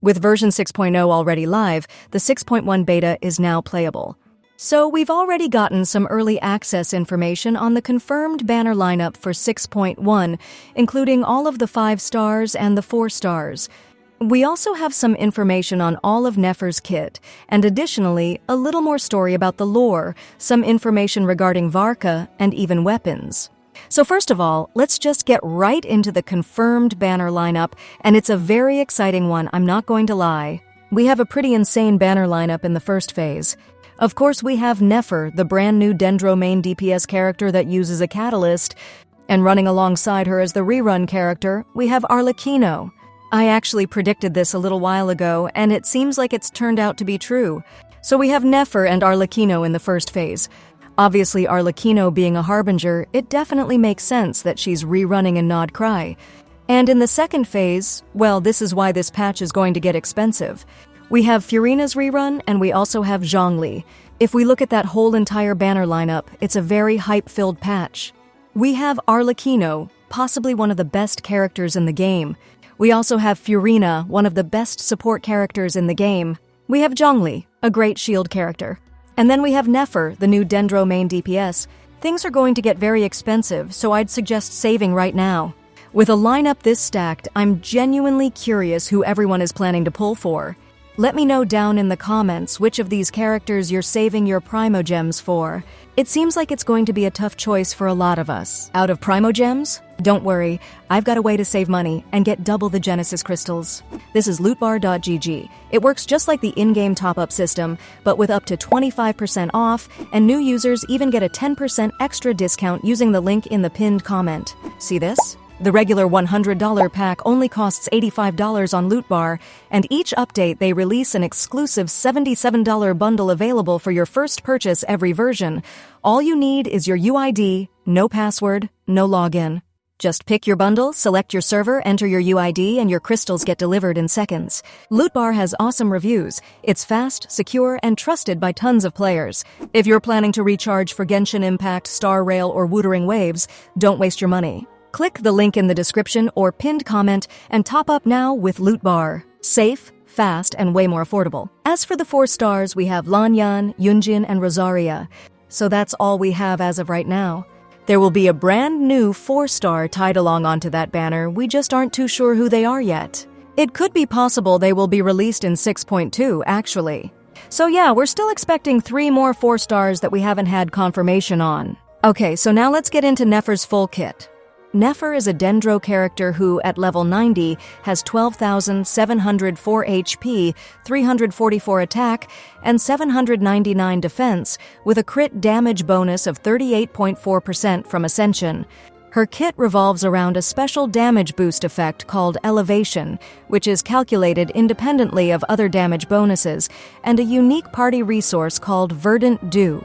With version 6.0 already live, the 6.1 beta is now playable. So we've already gotten some early access information on the confirmed banner lineup for 6.1, including all of the 5 stars and the 4 stars. We also have some information on all of Nefer's kit, and additionally, a little more story about the lore, some information regarding Varka, and even weapons. So first of all, let's just get right into the confirmed banner lineup, and it's a very exciting one, I'm not going to lie. We have a pretty insane banner lineup in the first phase. Of course, we have Nefer, the brand new Dendro main DPS character that uses a catalyst, and running alongside her as the rerun character, we have Arlecchino. I actually predicted this a little while ago, and it seems like it's turned out to be true. So we have Nefer and Arlecchino in the first phase. Obviously, Arlecchino being a harbinger, it definitely makes sense that she's rerunning in Nod Krai. And in the second phase, well, this is why this patch is going to get expensive. We have Furina's rerun, and we also have Zhongli. If we look at that whole entire banner lineup, it's a very hype-filled patch. We have Arlecchino, possibly one of the best characters in the game. We also have Furina, one of the best support characters in the game. We have Zhongli, a great shield character. And then we have Nefer, the new Dendro main DPS. Things are going to get very expensive, so I'd suggest saving right now. With a lineup this stacked, I'm genuinely curious who everyone is planning to pull for. Let me know down in the comments which of these characters you're saving your Primogems for. It seems like it's going to be a tough choice for a lot of us. Out of Primogems? Don't worry, I've got a way to save money and get double the Genesis crystals. This is lootbar.gg. It works just like the in-game top-up system, but with up to 25% off, and new users even get a 10% extra discount using the link in the pinned comment. See this? The regular $100 pack only costs $85 on Lootbar, and each update they release an exclusive $77 bundle available for your first purchase every version. All you need is your UID, no password, no login. Just pick your bundle, select your server, enter your UID, and your crystals get delivered in seconds. Lootbar has awesome reviews. It's fast, secure, and trusted by tons of players. If you're planning to recharge for Genshin Impact, Star Rail, or Wuthering Waves, don't waste your money. Click the link in the description or pinned comment and top up now with Lootbar. Safe, fast, and way more affordable. As for the 4 stars, we have Lanyan, Yunjin, and Rosaria. So that's all we have as of right now. There will be a brand new 4-star tied along onto that banner, we just aren't too sure who they are yet. It could be possible they will be released in 6.2, actually. So yeah, we're still expecting 3 more 4 stars that we haven't had confirmation on. Okay, so now let's get into Nefer's Full Kit. Nefer is a Dendro character who, at level 90, has 12,704 HP, 344 attack, and 799 defense, with a crit damage bonus of 38.4% from Ascension. Her kit revolves around a special damage boost effect called Elevation, which is calculated independently of other damage bonuses, and a unique party resource called Verdant Dew.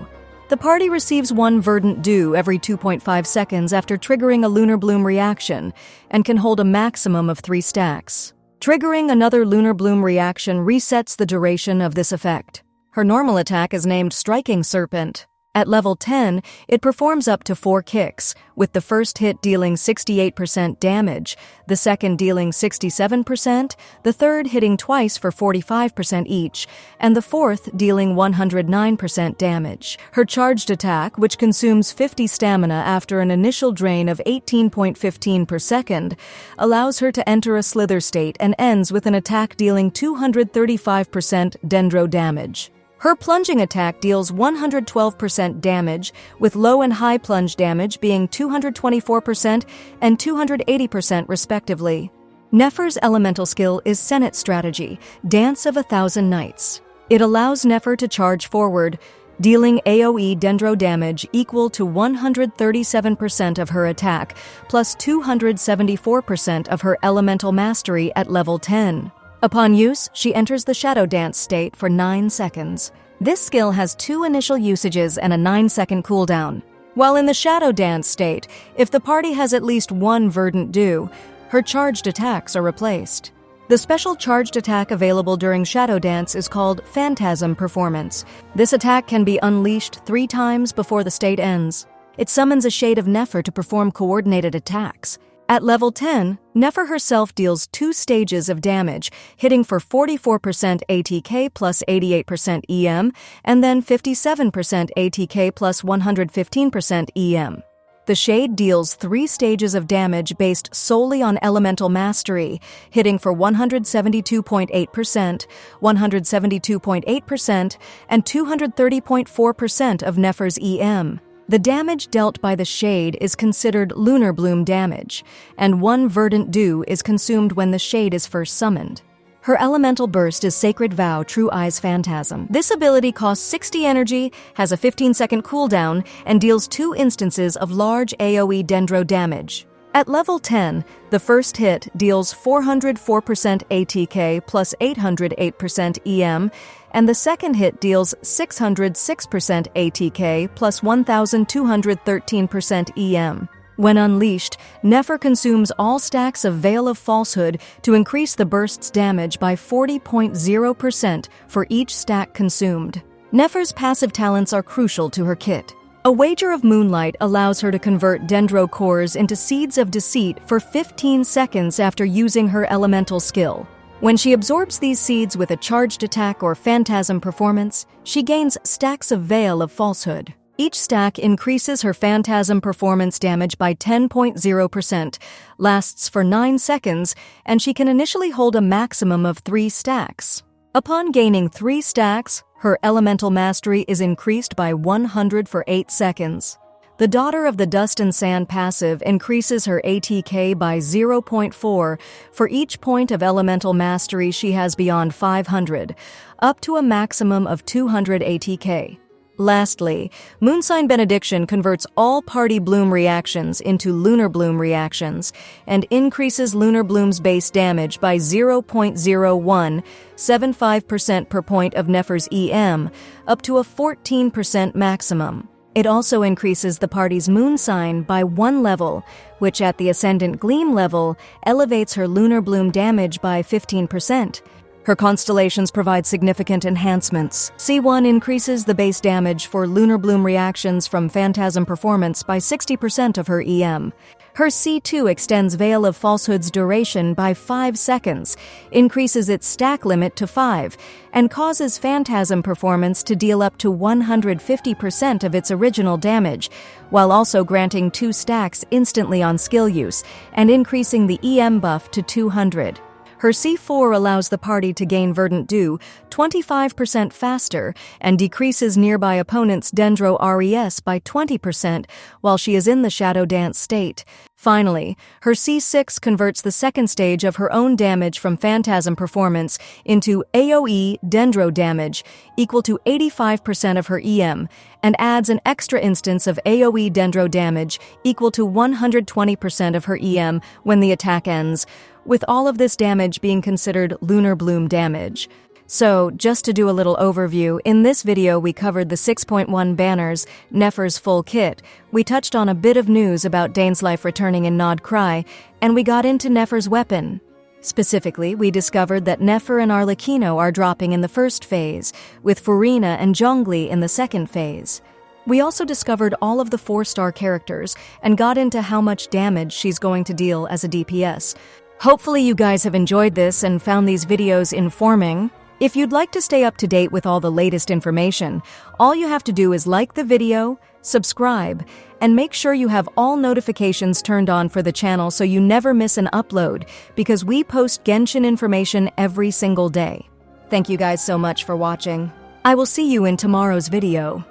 The party receives 1 Verdant Dew every 2.5 seconds after triggering a Lunar Bloom reaction, and can hold a maximum of 3 stacks. Triggering another Lunar Bloom reaction resets the duration of this effect. Her normal attack is named Striking Serpent. At level 10, it performs up to 4 kicks, with the first hit dealing 68% damage, the second dealing 67%, the third hitting twice for 45% each, and the fourth dealing 109% damage. Her charged attack, which consumes 50 stamina after an initial drain of 18.15 per second, allows her to enter a slither state and ends with an attack dealing 235% Dendro damage. Her plunging attack deals 112% damage, with low and high plunge damage being 224% and 280% respectively. Nefer's elemental skill is Senate Strategy, Dance of 1,000 Nights. It allows Nefer to charge forward, dealing AoE Dendro damage equal to 137% of her attack, plus 274% of her elemental mastery at level 10. Upon use, she enters the Shadow Dance state for 9 seconds. This skill has 2 initial usages and a 9-second cooldown. While in the Shadow Dance state, if the party has at least 1 Verdant Dew, her charged attacks are replaced. The special charged attack available during Shadow Dance is called Phantasm Performance. This attack can be unleashed 3 times before the state ends. It summons a shade of Nefer to perform coordinated attacks. At level 10, Nefer herself deals 2 stages of damage, hitting for 44% ATK plus 88% EM, and then 57% ATK plus 115% EM. The Shade deals 3 stages of damage based solely on elemental mastery, hitting for 172.8%, 172.8%, and 230.4% of Nefer's EM. The damage dealt by the Shade is considered lunar bloom damage, and 1 verdant dew is consumed when the Shade is first summoned. Her elemental burst is Sacred Vow, True Eyes Phantasm. This ability costs 60 energy, has a 15-second cooldown, and deals 2 instances of large AoE Dendro damage. At level 10, the first hit deals 404% ATK plus 808% EM, and the second hit deals 606% ATK plus 1,213% EM. When unleashed, Nefer consumes all stacks of Veil of Falsehood to increase the burst's damage by 40.0% for each stack consumed. Nefer's passive talents are crucial to her kit. A Wager of Moonlight allows her to convert Dendro cores into Seeds of Deceit for 15 seconds after using her elemental skill. When she absorbs these seeds with a charged attack or phantasm performance, she gains stacks of Veil of Falsehood. Each stack increases her phantasm performance damage by 10.0%, lasts for 9 seconds, and she can initially hold a maximum of 3 stacks. Upon gaining 3 stacks, her elemental mastery is increased by 100 for 8 seconds. The Daughter of the Dust and Sand passive increases her ATK by 0.4 for each point of elemental mastery she has beyond 500, up to a maximum of 200 ATK. Lastly, Moonsign Benediction converts all party bloom reactions into lunar bloom reactions and increases lunar bloom's base damage by 0.0175% per point of Nefer's EM, up to a 14% maximum. It also increases the party's moon sign by 1 level, which at the Ascendant Gleam level elevates her lunar bloom damage by 15%. Her constellations provide significant enhancements. C1 increases the base damage for lunar bloom reactions from Phantasm Performance by 60% of her EM. Her C2 extends Veil of Falsehood's duration by 5 seconds, increases its stack limit to 5, and causes Phantasm Performance to deal up to 150% of its original damage, while also granting 2 stacks instantly on skill use and increasing the EM buff to 200. Her C4 allows the party to gain Verdant Dew 25% faster and decreases nearby opponents' Dendro RES by 20% while she is in the Shadow Dance state. Finally, her C6 converts the second stage of her own damage from Phantasm Performance into AoE Dendro damage equal to 85% of her EM and adds an extra instance of AoE Dendro damage equal to 120% of her EM when the attack ends, with all of this damage being considered lunar bloom damage. So, just to do a little overview, in this video we covered the 6.1 banners, Nefer's Full Kit, we touched on a bit of news about Dane's life returning in Nod Krai, and we got into Nefer's weapon. Specifically, we discovered that Nefer and Arlecchino are dropping in the first phase, with Furina and Zhongli in the second phase. We also discovered all of the 4-star characters, and got into how much damage she's going to deal as a DPS. Hopefully you guys have enjoyed this and found these videos informing. If you'd like to stay up to date with all the latest information, all you have to do is like the video, subscribe, and make sure you have all notifications turned on for the channel so you never miss an upload, because we post Genshin information every single day. Thank you guys so much for watching. I will see you in tomorrow's video.